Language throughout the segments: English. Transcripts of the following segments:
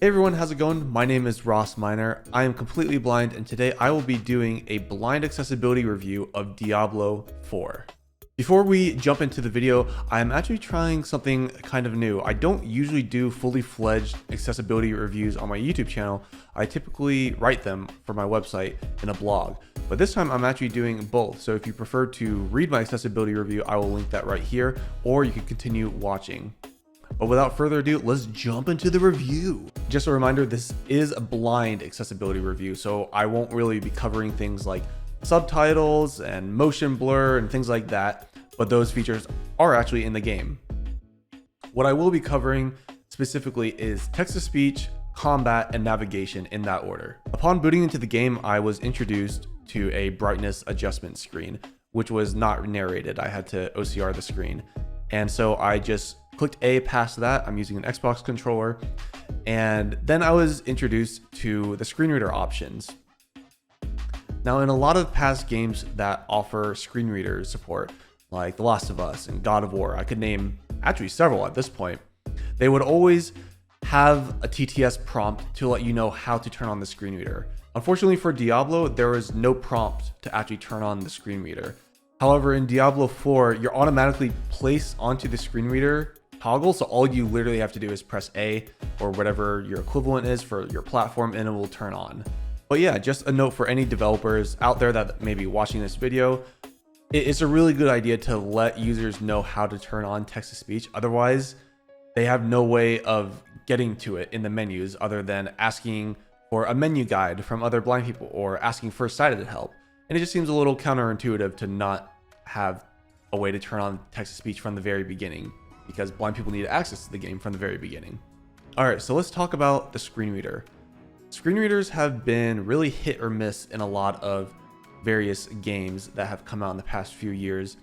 Hey everyone, how's it going? My name is Ross Miner. I am completely blind, and today I will be doing a blind accessibility review of Diablo 4. Before we jump into the video, I'm actually trying something kind of new. I don't usually do fully fledged accessibility reviews on my YouTube channel. I typically write them for my website in a blog. But this time I'm actually doing both. So if you prefer to read my accessibility review, I will link that right here, or you can continue watching. But without further ado, let's jump into the review. Just a reminder, this is a blind accessibility review, so I won't really be covering things like subtitles and motion blur and things like that, but those features are actually in the game. What I will be covering specifically is text-to-speech, combat, and navigation in that order. Upon booting into the game, I was introduced to a brightness adjustment screen, which was not narrated. I had to OCR the screen. And so I just clicked A past that. I'm using an Xbox controller. And then I was introduced to the screen reader options. Now, in a lot of past games that offer screen reader support, like The Last of Us and God of War, I could name actually several at this point, they would always have a TTS prompt to let you know how to turn on the screen reader. Unfortunately for Diablo, there was no prompt to actually turn on the screen reader. However, in Diablo 4, you're automatically placed onto the screen reader toggle, so all you literally have to do is press A or whatever your equivalent is for your platform, and it will turn on. But yeah, just a note for any developers out there that may be watching this video, it's a really good idea to let users know how to turn on text-to-speech. Otherwise, they have no way of getting to it in the menus other than asking for a menu guide from other blind people or asking for sighted help. And it just seems a little counterintuitive to not have a way to turn on text-to-speech from the very beginning, because blind people need access to the game from the very beginning. All right, so let's talk about the screen reader. Screen readers have been really hit or miss in a lot of various games that have come out in the past few years.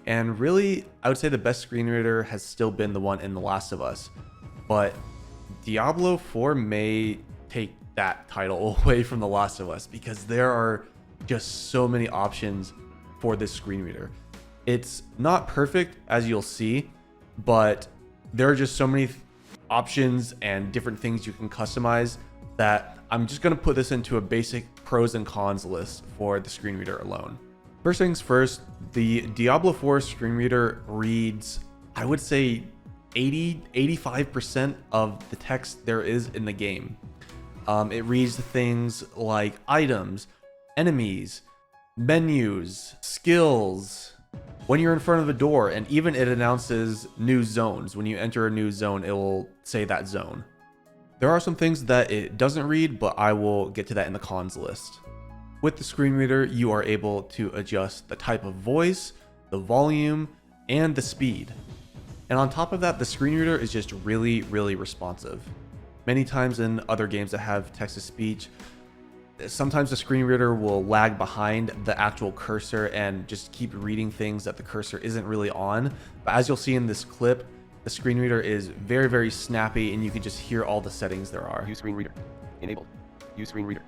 And really, I would say the best screen reader has still been the one in The Last of Us. But Diablo 4 may take that title away from The Last of Us, because there are just so many options for this screen reader. It's not perfect, as you'll see, but there are just so many options and different things you can customize that I'm just going to put this into a basic pros and cons list for the screen reader alone. First things first, the Diablo 4 screen reader reads, I would say 85% of the text there is in the game. It reads things like items, enemies, menus, skills, when you're in front of a door, and even it announces new zones. When you enter a new zone, it will say that zone. There are some things that it doesn't read, but I will get to that in the cons list. With the screen reader, you are able to adjust the type of voice, the volume, and the speed. And on top of that, the screen reader is just really, really responsive. Many times in other games that have text-to-speech, sometimes the screen reader will lag behind the actual cursor and just keep reading things that the cursor isn't really on. But as you'll see in this clip, the screen reader is very, very snappy, and you can just hear all the settings there are. Use screen reader. Enabled. Use screen reader.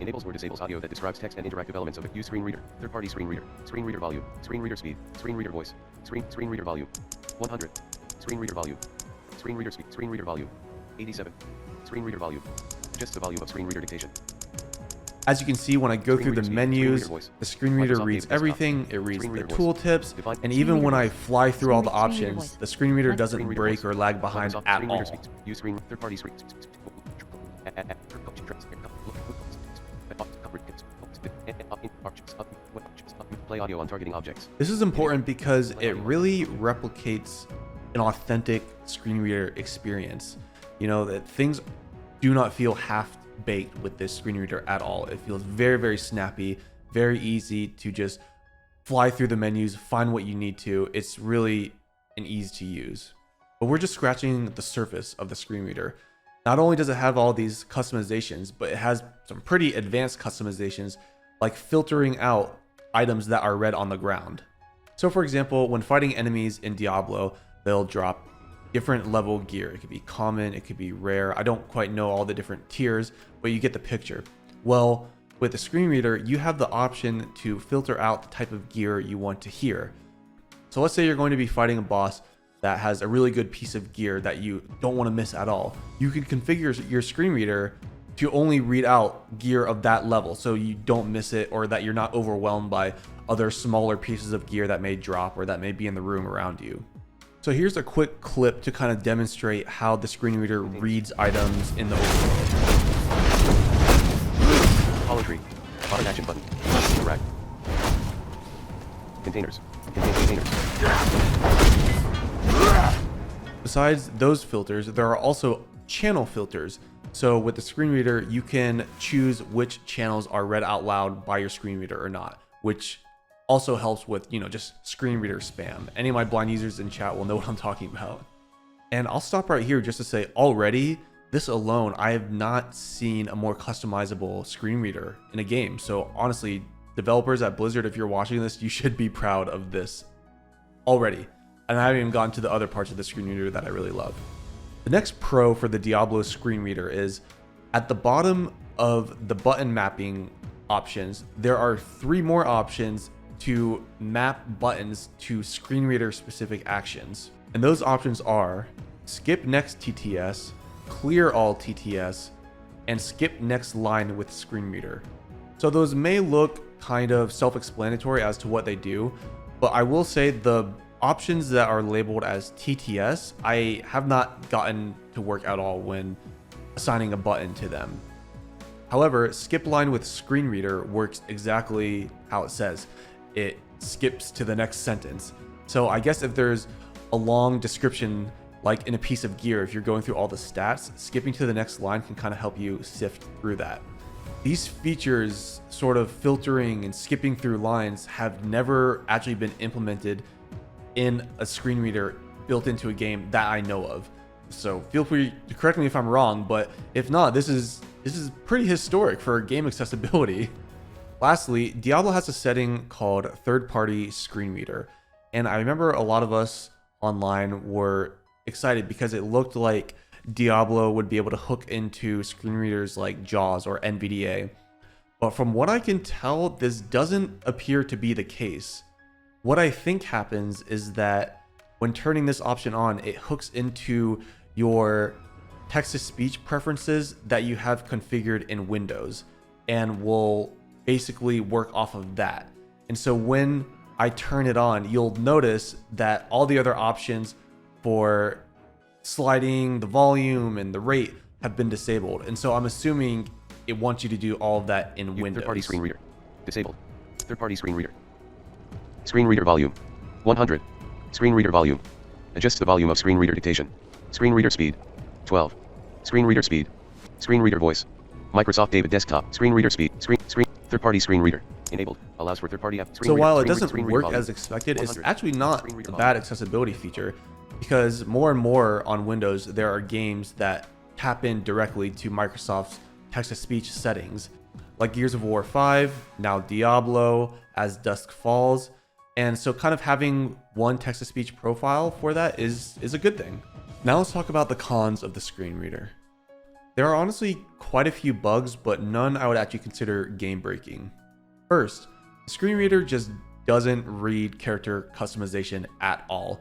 Enables or disables audio that describes text and interactive elements of it. Use screen reader. Third-party screen reader. Screen reader volume. Screen reader speed. Screen reader voice. Screen reader volume. 100. Screen reader volume. Screen reader speed. Screen reader volume. 87. Screen reader volume. Just the volume of screen reader dictation. As you can see, when I go through the menus, the screen reader reads everything. It reads the tooltips, and even when I fly through all the options, the screen reader doesn't break or lag behind at all. Use screen third-party screen. Play audio on targeting objects. This is important because it really replicates an authentic screen reader experience. You know, that things do not feel half-baked with this screen reader at all. It feels very, very snappy, very easy to just fly through the menus, find what you need to. It's really an easy to use. But we're just scratching the surface of the screen reader. Not only does it have all these customizations, but it has some pretty advanced customizations, like filtering out items that are read on the ground. So for example, when fighting enemies in Diablo, they'll drop different level gear. It could be common, it could be rare. I don't quite know all the different tiers, but you get the picture. Well, with the screen reader, you have the option to filter out the type of gear you want to hear. So let's say you're going to be fighting a boss that has a really good piece of gear that you don't want to miss at all, you could configure your screen reader to only read out gear of that level so you don't miss it, or that you're not overwhelmed by other smaller pieces of gear that may drop or that may be in the room around you. So here's a quick clip to kind of demonstrate how the screen reader reads items in the overworld. Hollow tree. Auto action button. Rack. Containers. Containers. Besides those filters, there are also channel filters. So with the screen reader, you can choose which channels are read out loud by your screen reader or not, which also helps with, just screen reader spam. Any of my blind users in chat will know what I'm talking about. And I'll stop right here just to say, already, this alone, I have not seen a more customizable screen reader in a game. So honestly, developers at Blizzard, if you're watching this, you should be proud of this already. And I haven't even gotten to the other parts of the screen reader that I really love. The next pro for the Diablo screen reader is at the bottom of the button mapping options, there are 3 more options to map buttons to screen reader specific actions. And those options are skip next TTS, clear all TTS, and skip next line with screen reader. So those may look kind of self-explanatory as to what they do, but I will say the options that are labeled as TTS, I have not gotten to work at all when assigning a button to them. However, skip line with screen reader works exactly how it says. It skips to the next sentence. So I guess if there's a long description, like in a piece of gear, if you're going through all the stats, skipping to the next line can kind of help you sift through that. These features, sort of filtering and skipping through lines, have never actually been implemented in a screen reader built into a game that I know of. So feel free to correct me if I'm wrong, but if not, this is pretty historic for game accessibility. Lastly, Diablo has a setting called third-party screen reader, and I remember a lot of us online were excited because it looked like Diablo would be able to hook into screen readers like JAWS or NVDA. But from what I can tell, this doesn't appear to be the case. What I think happens is that when turning this option on, it hooks into your text-to-speech preferences that you have configured in Windows and will basically work off of that. And so when I turn it on, you'll notice that all the other options for sliding the volume and the rate have been disabled. And so I'm assuming it wants you to do all of that in Windows. Third-party screen reader. Disabled. Third-party screen reader. Screen reader volume. 100. Screen reader volume. Adjust the volume of screen reader dictation. Screen reader speed. 12. Screen reader speed. Screen reader voice. Microsoft David desktop. Screen reader speed. Screen. Third-party screen reader. Enabled. Allows for third-party app. So while it doesn't work as expected, it's actually not a bad accessibility feature, because more and more on Windows, there are games that tap in directly to Microsoft's text-to-speech settings, like Gears of War 5, now Diablo, As Dusk Falls. And so kind of having one text-to-speech profile for that is a good thing. Now let's talk about the cons of the screen reader. There are honestly quite a few bugs, but none I would actually consider game-breaking. First, the screen reader just doesn't read character customization at all.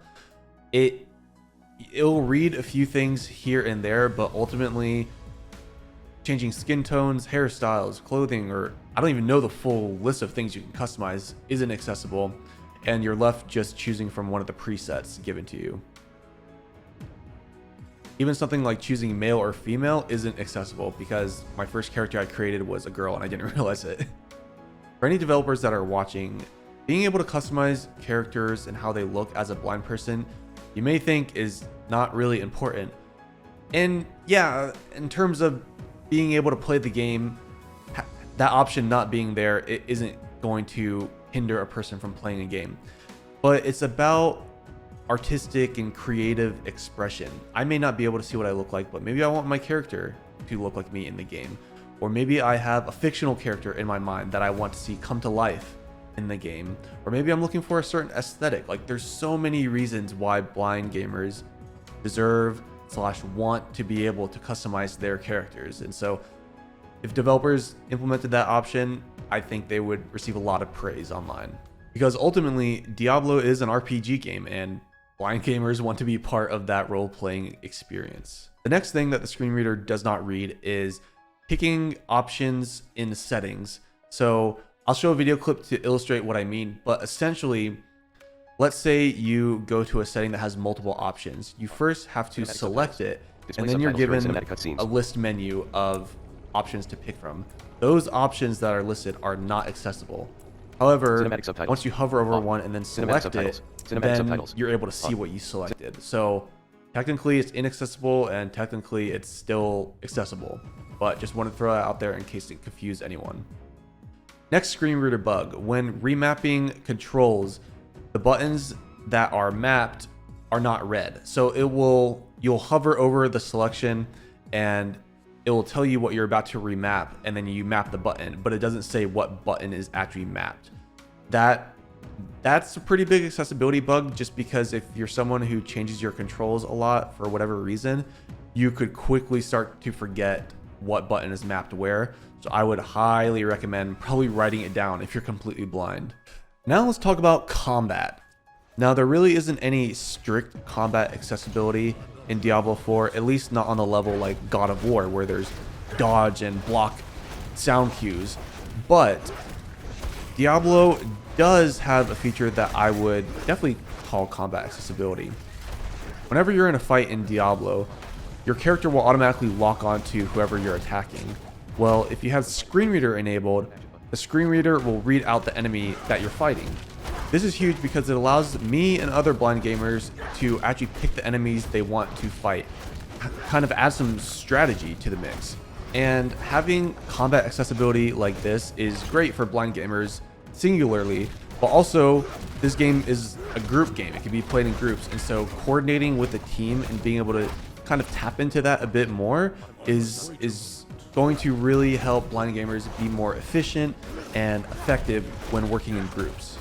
It'll read a few things here and there, but ultimately changing skin tones, hairstyles, clothing, or I don't even know the full list of things you can customize isn't accessible, and you're left just choosing from one of the presets given to you. Even something like choosing male or female isn't accessible because my first character I created was a girl and I didn't realize it. For any developers that are watching, being able to customize characters and how they look as a blind person, you may think is not really important. And yeah, in terms of being able to play the game, that option not being there, it isn't going to hinder a person from playing a game. But it's about artistic and creative expression. I may not be able to see what I look like, but maybe I want my character to look like me in the game. Or maybe I have a fictional character in my mind that I want to see come to life in the game. Or maybe I'm looking for a certain aesthetic. Like, there's so many reasons why blind gamers deserve / want to be able to customize their characters. And so if developers implemented that option, I think they would receive a lot of praise online. Because ultimately, Diablo is an RPG game, and blind gamers want to be part of that role-playing experience. The next thing that the screen reader does not read is picking options in settings. So I'll show a video clip to illustrate what I mean, but essentially, let's say you go to a setting that has multiple options. You first have to select it, and then you're given a list menu of options to pick from. Those options that are listed are not accessible. However, once you hover over one and then select it, then you're able to see what you selected. So technically it's inaccessible and technically it's still accessible, but just want to throw that out there in case it confused anyone. Next screen reader bug: when remapping controls, the buttons that are mapped are not red. So you'll hover over the selection and it will tell you what you're about to remap, and then you map the button, but it doesn't say what button is actually mapped. That's a pretty big accessibility bug, just because if you're someone who changes your controls a lot for whatever reason, you could quickly start to forget what button is mapped where. So I would highly recommend probably writing it down if you're completely blind. Now let's talk about combat. Now there really isn't any strict combat accessibility in Diablo 4, at least not on the level like God of War, where there's dodge and block sound cues. But Diablo does have a feature that I would definitely call combat accessibility. Whenever you're in a fight in Diablo, your character will automatically lock onto whoever you're attacking. Well, if you have screen reader enabled, the screen reader will read out the enemy that you're fighting. This is huge because it allows me and other blind gamers to actually pick the enemies they want to fight, kind of add some strategy to the mix. And having combat accessibility like this is great for blind gamers singularly, but also this game is a group game. It can be played in groups, and so coordinating with the team and being able to kind of tap into that a bit more is going to really help blind gamers be more efficient and effective when working in groups.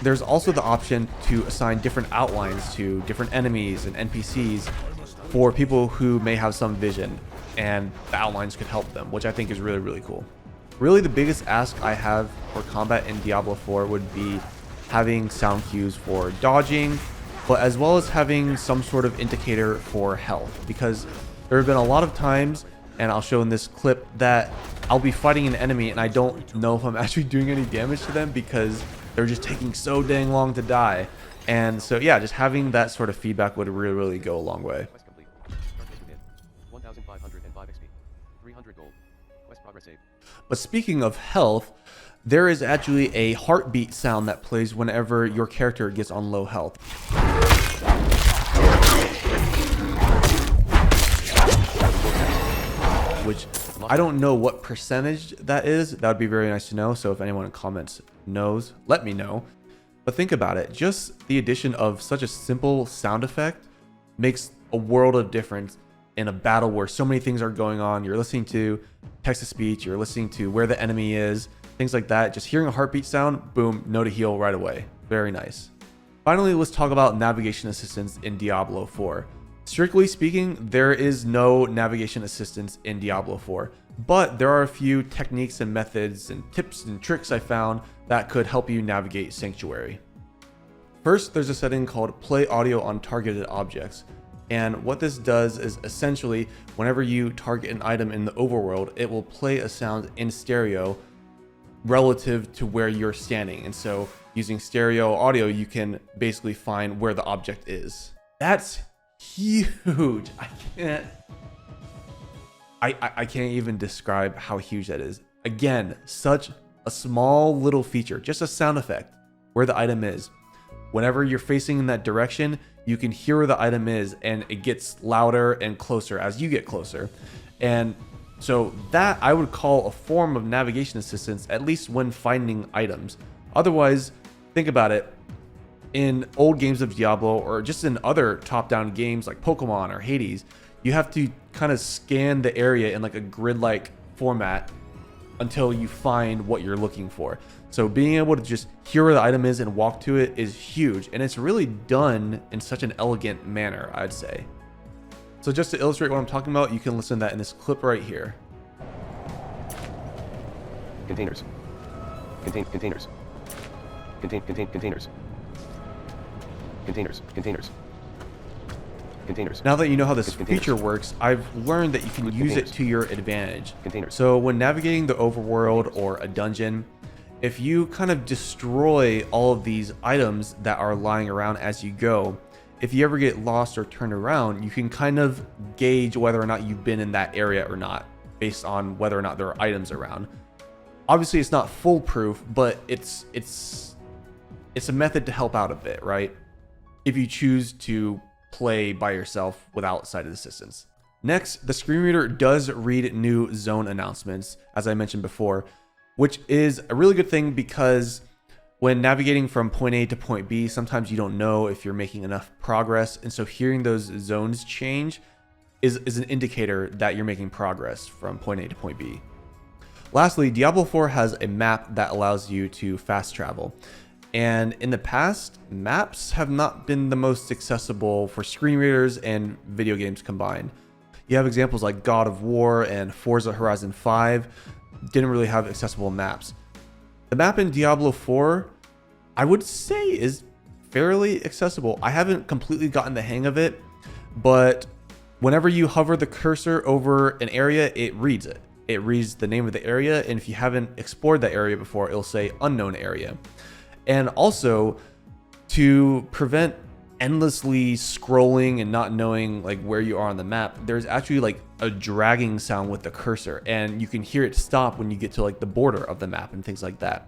There's also the option to assign different outlines to different enemies and NPCs for people who may have some vision, and the outlines could help them, which I think is really, really cool. Really, the biggest ask I have for combat in Diablo 4 would be having sound cues for dodging, but as well as having some sort of indicator for health, because there have been a lot of times, and I'll show in this clip, that I'll be fighting an enemy and I don't know if I'm actually doing any damage to them because they're just taking so dang long to die. And so yeah, just having that sort of feedback would really, really go a long way. Quest complete. Start mission 1505 XP. 300 gold. Quest progress saved. But speaking of health, there is actually a heartbeat sound that plays whenever your character gets on low health. Which I don't know what percentage that is. That would be very nice to know. So if anyone in comments knows, let me know. But think about it. Just the addition of such a simple sound effect makes a world of difference in a battle where so many things are going on. You're listening to text-to-speech, you're listening to where the enemy is, things like that. Just hearing a heartbeat sound, boom, know to heal right away. Very nice. Finally, let's talk about navigation assistance in Diablo 4. Strictly speaking, there is no navigation assistance in Diablo 4, but there are a few techniques and methods and tips and tricks I found that could help you navigate Sanctuary. First, there's a setting called Play Audio on Targeted Objects. And what this does is essentially, whenever you target an item in the overworld, it will play a sound in stereo relative to where you're standing. And so using stereo audio, you can basically find where the object is. That's huge. I can't even describe how huge that is. Again, such a small little feature, just a sound effect where the item is. Whenever you're facing in that direction, you can hear where the item is, and it gets louder and closer as you get closer. And so that I would call a form of navigation assistance, at least when finding items. Otherwise, think about it. In old games of Diablo, or just in other top-down games like Pokemon or Hades, you have to kind of scan the area in like a grid-like format until you find what you're looking for. So being able to just hear where the item is and walk to it is huge, and it's really done in such an elegant manner, I'd say. So just to illustrate what I'm talking about, you can listen to that in this clip right here. Containers. Containers. Containers. Containers. Containers. Containers. Now that you know how this Containers. feature works, I've learned that you can With use it containers. to your advantage. Containers. So when navigating the overworld or a dungeon, if you kind of destroy all of these items that are lying around as you go, if you ever get lost or turned around, you can kind of gauge whether or not you've been in that area or not, based on whether or not there are items around. Obviously, it's not foolproof, but it's a method to help out a bit, right? If you choose to play by yourself without sighted assistance. Next, the screen reader does read new zone announcements, as I mentioned before, which is a really good thing because when navigating from point A to point B, sometimes you don't know if you're making enough progress. And so hearing those zones change is an indicator that you're making progress from point A to point B. Lastly, Diablo 4 has a map that allows you to fast travel. And in the past, maps have not been the most accessible for screen readers and video games combined. You have examples like God of War and Forza Horizon 5 didn't really have accessible maps. The map in Diablo 4, I would say, is fairly accessible. I haven't completely gotten the hang of it, but whenever you hover the cursor over an area, it reads it. It reads the name of the area, and if you haven't explored that area before, it'll say unknown area. And also, to prevent endlessly scrolling and not knowing like where you are on the map, there's actually like a dragging sound with the cursor, and you can hear it stop when you get to like the border of the map and things like that.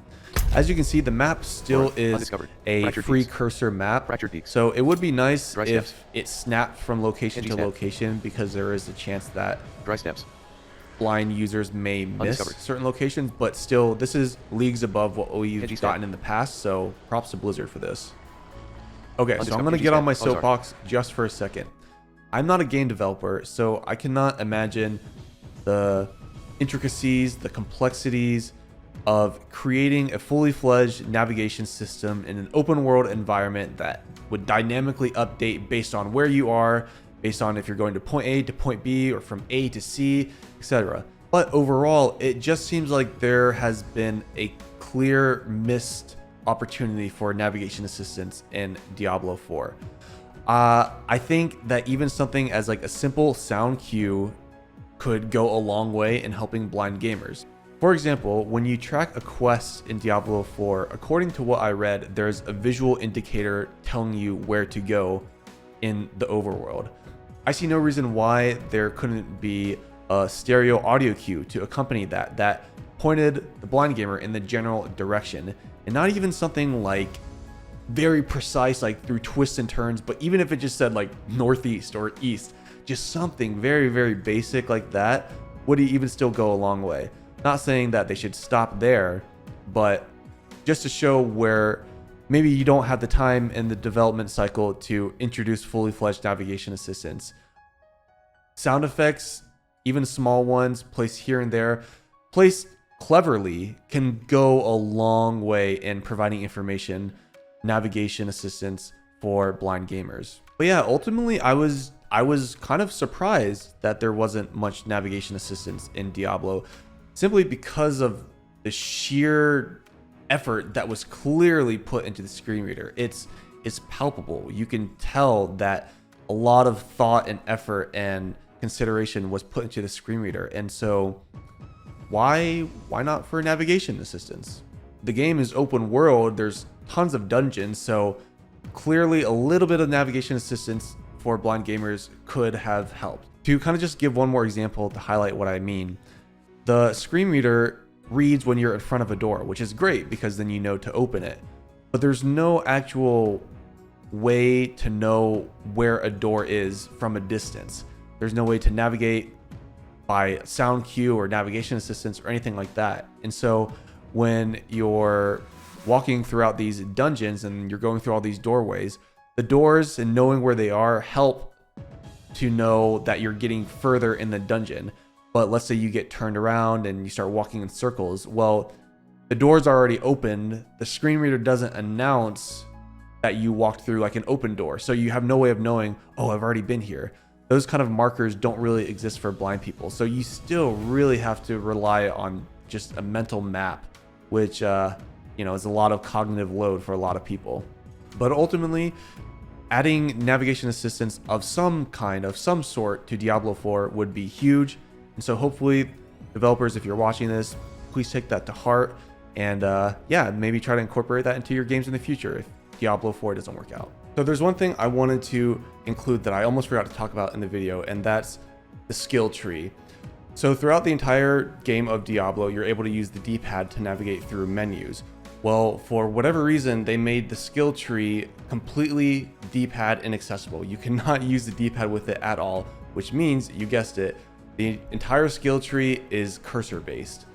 As you can see, the map still is a free cursor map, so it would be nice if it snapped from location to location, because there is a chance that blind users may miss certain locations, but still, this is leagues above what we've gotten in the past, so props to Blizzard for this. Okay, so I'm going to get on my soapbox just for a second. I'm not a game developer, so I cannot imagine the intricacies, the complexities of creating a fully fledged navigation system in an open world environment that would dynamically update based on where you are, based on if you're going to point A to point B or from A to C, etc. But overall, it just seems like there has been a clear missed opportunity for navigation assistance in Diablo 4. I think that even something as like a simple sound cue could go a long way in helping blind gamers. For example, when you track a quest in Diablo 4, according to what I read, there's a visual indicator telling you where to go in the overworld. I see no reason why there couldn't be a stereo audio cue to accompany that pointed the blind gamer in the general direction, and not even something like very precise, like through twists and turns, but even if it just said like northeast or east, just something very, very basic like that would even still go a long way. Not saying that they should stop there, but just to show where maybe you don't have the time in the development cycle to introduce fully fledged navigation assistance. Sound effects, even small ones placed here and there, placed cleverly, can go a long way in providing information, navigation assistance for blind gamers. But yeah, ultimately I was kind of surprised that there wasn't much navigation assistance in Diablo, simply because of the sheer effort that was clearly put into the screen reader. It's palpable. You can tell that a lot of thought and effort and consideration was put into the screen reader. And so why not for navigation assistance? The game is open world, there's tons of dungeons, so clearly a little bit of navigation assistance for blind gamers could have helped. To kind of just give one more example to highlight what I mean, the screen reader reads when you're in front of a door, which is great because then you know to open it. But there's no actual way to know where a door is from a distance. There's no way to navigate by sound cue or navigation assistance or anything like that. And so when you're walking throughout these dungeons and you're going through all these doorways, the doors and knowing where they are help to know that you're getting further in the dungeon. But let's say you get turned around and you start walking in circles. Well, the door's already opened. The screen reader doesn't announce that you walked through like an open door. So you have no way of knowing, oh, I've already been here. Those kind of markers don't really exist for blind people. So you still really have to rely on just a mental map, which, is a lot of cognitive load for a lot of people. But ultimately, Adding navigation assistance of some kind, of some sort, to Diablo 4 would be huge. And so hopefully, developers, if you're watching this, please take that to heart. And yeah, maybe try to incorporate that into your games in the future if Diablo 4 doesn't work out. So there's one thing I wanted to include that I almost forgot to talk about in the video, and that's the skill tree. So throughout the entire game of Diablo, you're able to use the D-pad to navigate through menus. Well, for whatever reason, they made the skill tree completely D-pad inaccessible. You cannot use the D-pad with it at all, which means, you guessed it, the entire skill tree is cursor based.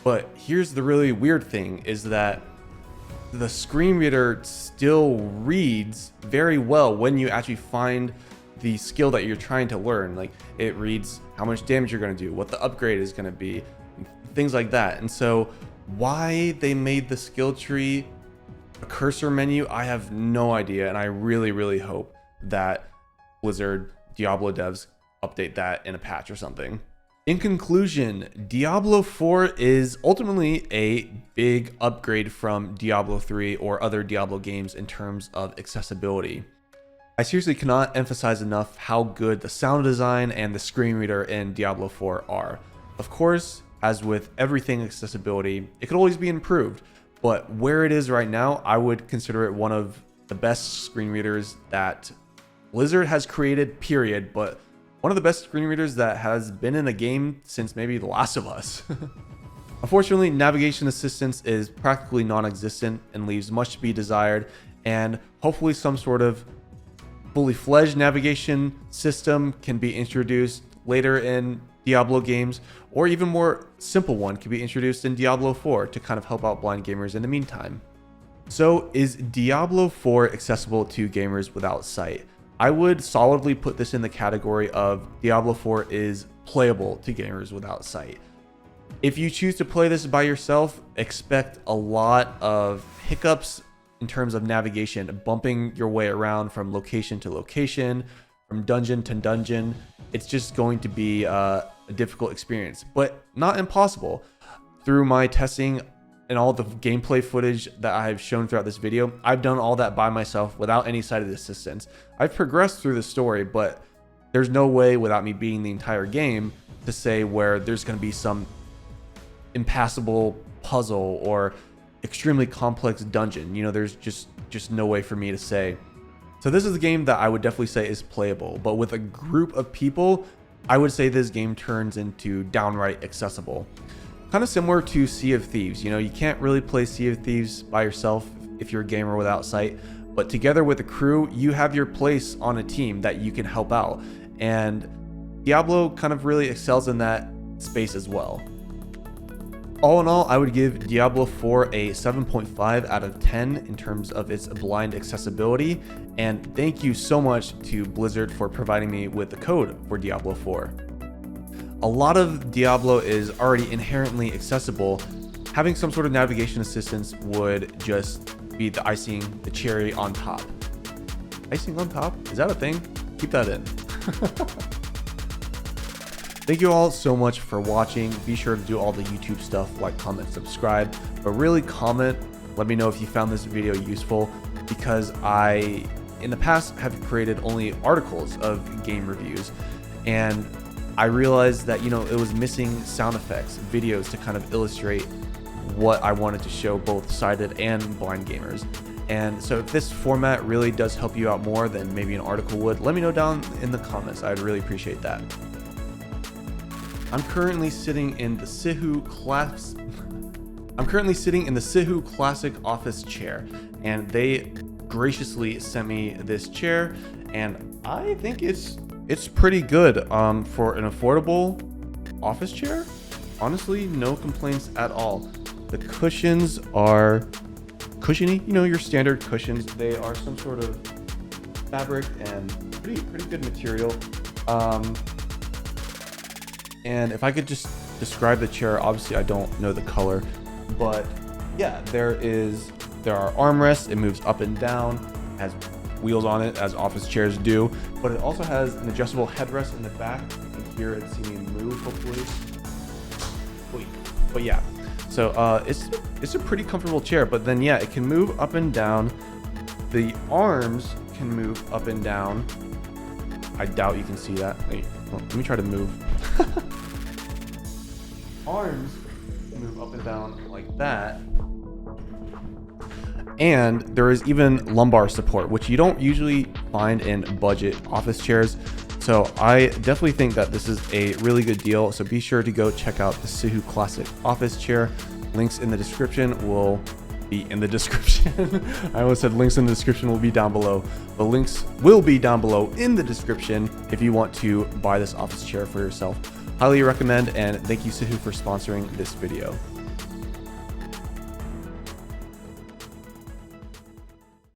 But here's the really weird thing, is that the screen reader still reads very well when you actually find the skill that you're trying to learn. Like, it reads how much damage you're going to do, what the upgrade is going to be, things like that. And so why they made the skill tree a cursor menu, I have no idea, and I really hope that Blizzard Diablo devs update that in a patch or something. In conclusion, Diablo 4 is ultimately a big upgrade from Diablo 3 or other Diablo games in terms of accessibility. I seriously cannot emphasize enough how good the sound design and the screen reader in Diablo 4 are. Of course, as with everything accessibility, it could always be improved, but where it is right now, I would consider it one of the best screen readers that Blizzard has created, period, but one of the best screen readers that has been in a game since maybe The Last of Us. Unfortunately, navigation assistance is practically non-existent and leaves much to be desired, and hopefully some sort of fully fledged navigation system can be introduced later in Diablo games, or even more simple one can be introduced in Diablo 4 to kind of help out blind gamers in the meantime. So is Diablo 4 accessible to gamers without sight? I would solidly put this in the category of Diablo 4 is playable to gamers without sight. If you choose to play this by yourself, expect a lot of hiccups in terms of navigation, bumping your way around from location to location, from dungeon to dungeon. It's just going to be a difficult experience, but not impossible. Through my testing and all the gameplay footage that I've shown throughout this video, I've done all that by myself without any sighted assistance. I've progressed through the story, but there's no way without me beating the entire game to say where there's going to be some impassable puzzle or extremely complex dungeon. You know, there's just no way for me to say. So this is a game that I would definitely say is playable, but with a group of people, I would say this game turns into downright accessible. Kind of similar to Sea of Thieves. You know, you can't really play Sea of Thieves by yourself if you're a gamer without sight, but together with a crew, you have your place on a team that you can help out. And Diablo kind of really excels in that space as well. All in all, I would give Diablo 4 a 7.5 out of 10 in terms of its blind accessibility, and thank you so much to Blizzard for providing me with the code for Diablo 4. A lot of Diablo is already inherently accessible. Having some sort of navigation assistance would just be the icing, the cherry on top. Icing on top? Is that a thing? Keep that in. Thank you all so much for watching. Be sure to do all the YouTube stuff, like, comment, subscribe, but really comment. Let me know if you found this video useful, because I, in the past, have created only articles of game reviews, and I realized that, you know, it was missing sound effects, videos to kind of illustrate what I wanted to show both sighted and blind gamers. And so if this format really does help you out more than maybe an article would, let me know down in the comments. I'd really appreciate that. I'm currently sitting in the Sihu Classic office chair, and they graciously sent me this chair, and I think it's pretty good for an affordable office chair. Honestly, no complaints at all. The cushions are cushiony, you know, your standard cushions. They are some sort of fabric and pretty good material. And if I could just describe the chair, obviously I don't know the color, but yeah, there are armrests. It moves up and down, has wheels on it as office chairs do, but it also has an adjustable headrest in the back. You can hear it see me move, hopefully. But yeah, so it's a pretty comfortable chair, but then yeah, it can move up and down. The arms can move up and down. I doubt you can see that. Wait, let me try to move. Arms move up and down like that. And there is even lumbar support, which you don't usually find in budget office chairs. So I definitely think that this is a really good deal. So be sure to go check out the Suhu Classic office chair. Links in the description will be in the description. I almost said links in the description will be down below. The links will be down below in the description if you want to buy this office chair for yourself. Highly recommend, and thank you Suhu for sponsoring this video.